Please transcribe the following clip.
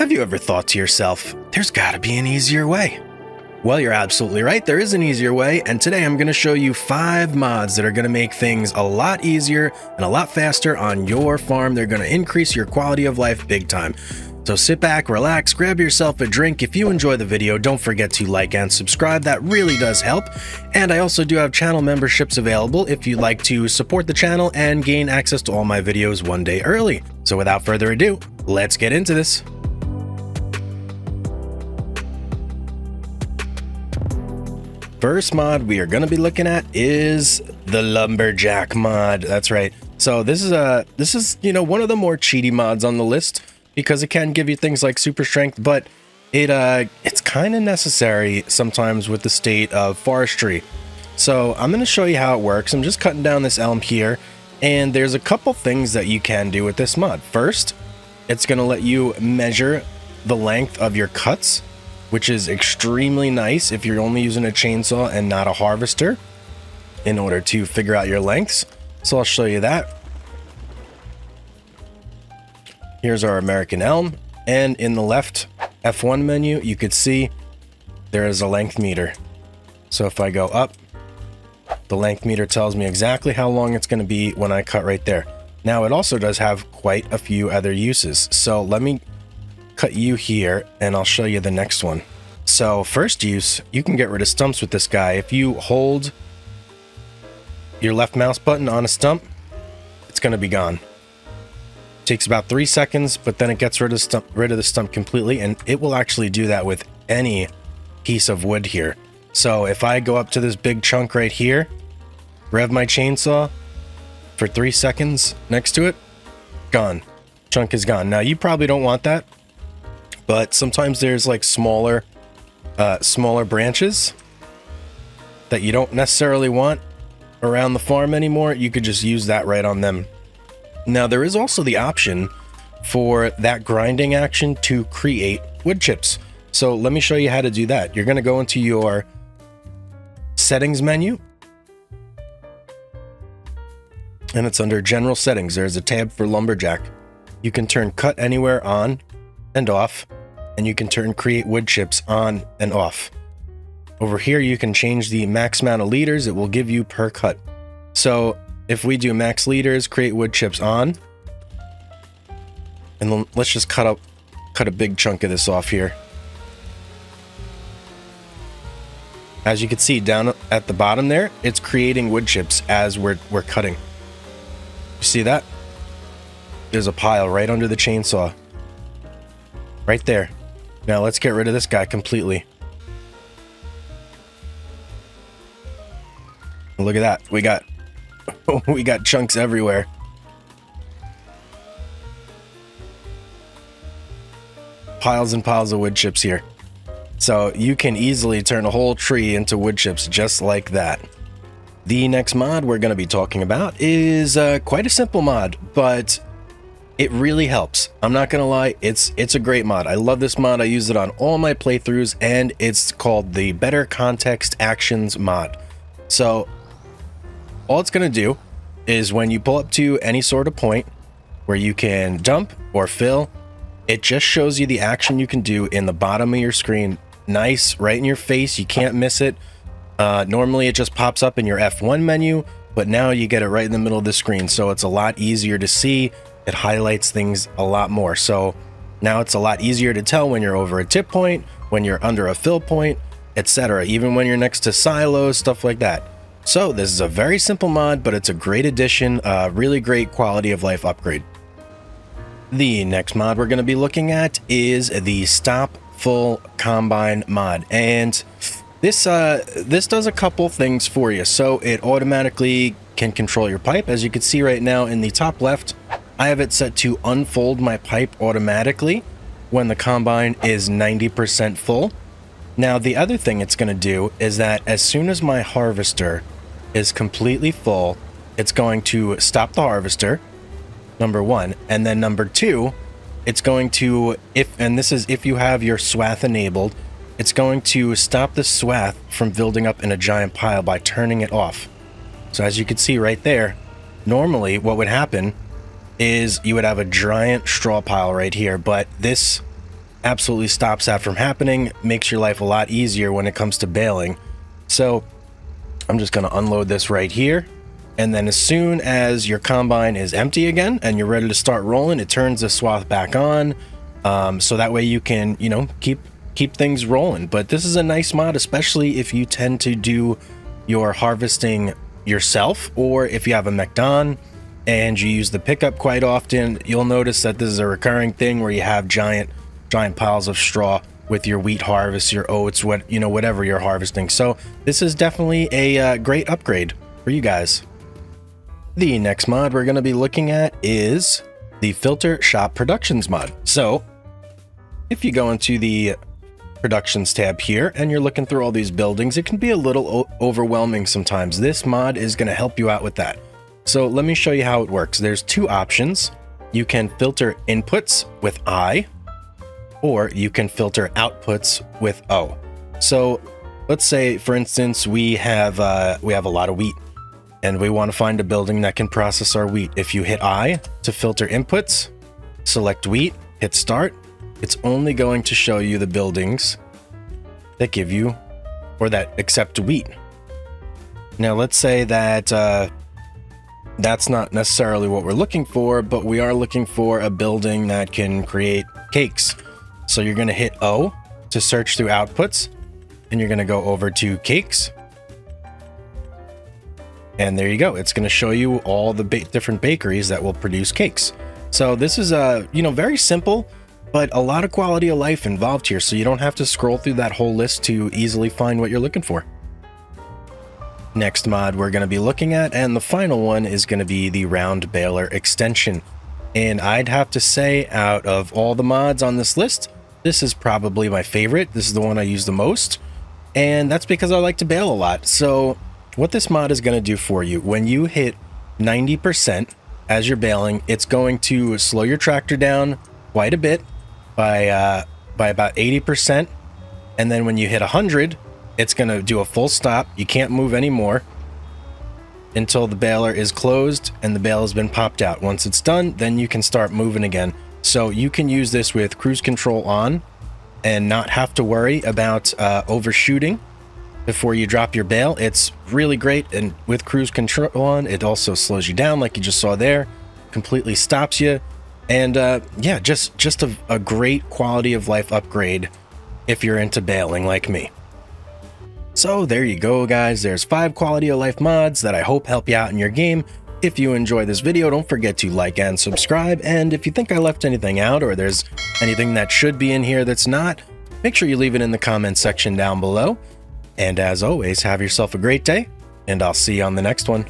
Have you ever thought to yourself, there's gotta be an easier way? Well, you're absolutely right, there is an easier way, and today I'm going to show you 5 mods that are going to make things a lot easier and a lot faster on your farm. They're going to increase your quality of life big time. So sit back, relax, grab yourself a drink. If you enjoy the video, don't forget to like and subscribe. That really does help. And I also do have channel memberships available if you'd like to support the channel and gain access to all my videos one day early. So without further ado, let's get into this. First mod we are going to be looking at is the Lumberjack mod. That's right. So this is one of the more cheaty mods on the list because it can give you things like super strength, but it's kind of necessary sometimes with the state of forestry. So I'm going to show you how it works. I'm just cutting down this elm here, and there's a couple things that you can do with this mod. First, it's going to let you measure the length of your cuts, which is extremely nice if you're only using a chainsaw and not a harvester in order to figure out your lengths. So I'll show you that. Here's our American elm, and in the left F1 menu you could see there is a length meter. So if I go up, the length meter tells me exactly how long it's going to be when I cut right there. Now it also does have quite a few other uses, so let me cut you here and I'll show you the next one. So first use, you can get rid of stumps with this guy. If you hold your left mouse button on a stump, it's going to be gone. It takes about 3 seconds, but then it gets rid of the stump completely, and it will actually do that with any piece of wood here. So if I go up to this big chunk right here, rev my chainsaw for 3 seconds next to it, gone. Chunk is gone. Now you probably don't want that, but sometimes there's like smaller branches that you don't necessarily want around the farm anymore. You could just use that right on them. Now there is also the option for that grinding action to create wood chips. So let me show you how to do that. You're going to go into your settings menu, and it's under general settings. There's a tab for Lumberjack. You can turn cut anywhere on and off, and you can turn create wood chips on and off. Over here you can change the max amount of liters it will give you per cut. So if we do max liters, create wood chips on, and then let's just cut a big chunk of this off here. As you can see down at the bottom there, it's creating wood chips as we're cutting. You see that? There's a pile right under the chainsaw. Right there. Now let's get rid of this guy completely. Look at that. We got chunks everywhere. Piles and piles of wood chips here. So you can easily turn a whole tree into wood chips just like that. The next mod we're going to be talking about is quite a simple mod, but it really helps. I'm not gonna lie, it's a great mod. I love this mod. I use it on all my playthroughs, and it's called the Better Context Actions mod. So all it's gonna do is when you pull up to any sort of point where you can dump or fill, it just shows you the action you can do in the bottom of your screen. Nice, right in your face, you can't miss it. Normally it just pops up in your F1 menu, but now you get it right in the middle of the screen, so it's a lot easier to see. It highlights things a lot more. So now it's a lot easier to tell when you're over a tip point, when you're under a fill point, etc. Even when you're next to silos, stuff like that. So this is a very simple mod, but it's a great addition, really great quality of life upgrade. The next mod we're going to be looking at is the Stop Full Combine mod, and this does a couple things for you. So it automatically can control your pipe. As you can see right now in the top left, I have it set to unfold my pipe automatically when the combine is 90% full. Now the other thing it's going to do is that as soon as my harvester is completely full, it's going to stop the harvester, number one, and then number two, it's going to, if you have your swath enabled, it's going to stop the swath from building up in a giant pile by turning it off. So as you can see right there, normally what would happen is you would have a giant straw pile right here, but this absolutely stops that from happening, makes your life a lot easier when it comes to baling. So I'm just going to unload this right here. And then as soon as your combine is empty again and you're ready to start rolling, it turns the swath back on. So that way you can, you know, keep things rolling. But this is a nice mod, especially if you tend to do your harvesting yourself, or if you have a mech and you use the pickup quite often. You'll notice that this is a recurring thing where you have giant piles of straw with your wheat harvest, your oats, whatever you're harvesting. So this is definitely a great upgrade for you guys. The next mod we're going to be looking at is the Filter Shop Productions mod. So if you go into the Productions tab here and you're looking through all these buildings, it can be a little overwhelming sometimes. This mod is going to help you out with that. So let me show you how it works. There's two options. You can filter inputs with I, or you can filter outputs with O. So let's say, for instance, we have a lot of wheat and we want to find a building that can process our wheat. If you hit I to filter inputs, select wheat, hit start, it's only going to show you the buildings that give you, or that accept wheat. Now let's say that that's not necessarily what we're looking for, but we are looking for a building that can create cakes. So you're going to hit O to search through outputs, and you're going to go over to cakes. And there you go. It's going to show you all the different bakeries that will produce cakes. So this is very simple, but a lot of quality of life involved here. So you don't have to scroll through that whole list to easily find what you're looking for. Next mod we're going to be looking at, and the final one, is going to be the round Baler Extension. And I'd have to say, out of all the mods on this list, this is probably my favorite. This is the one I use the most, and that's because I like to bale a lot. So what this mod is going to do for you, when you hit 90% as you're baling, it's going to slow your tractor down quite a bit by about 80%. And then when you hit 100, it's going to do a full stop. You can't move anymore until the baler is closed and the bale has been popped out. Once it's done, then you can start moving again. So you can use this with cruise control on and not have to worry about overshooting before you drop your bale. It's really great. And with cruise control on, it also slows you down, like you just saw there, completely stops you. And yeah, just a great quality of life upgrade if you're into baling like me. So there you go, guys. There's 5 quality of life mods that I hope help you out in your game. If you enjoyed this video, don't forget to like and subscribe. And if you think I left anything out, or there's anything that should be in here that's not, make sure you leave it in the comments section down below. And as always, have yourself a great day, and I'll see you on the next one.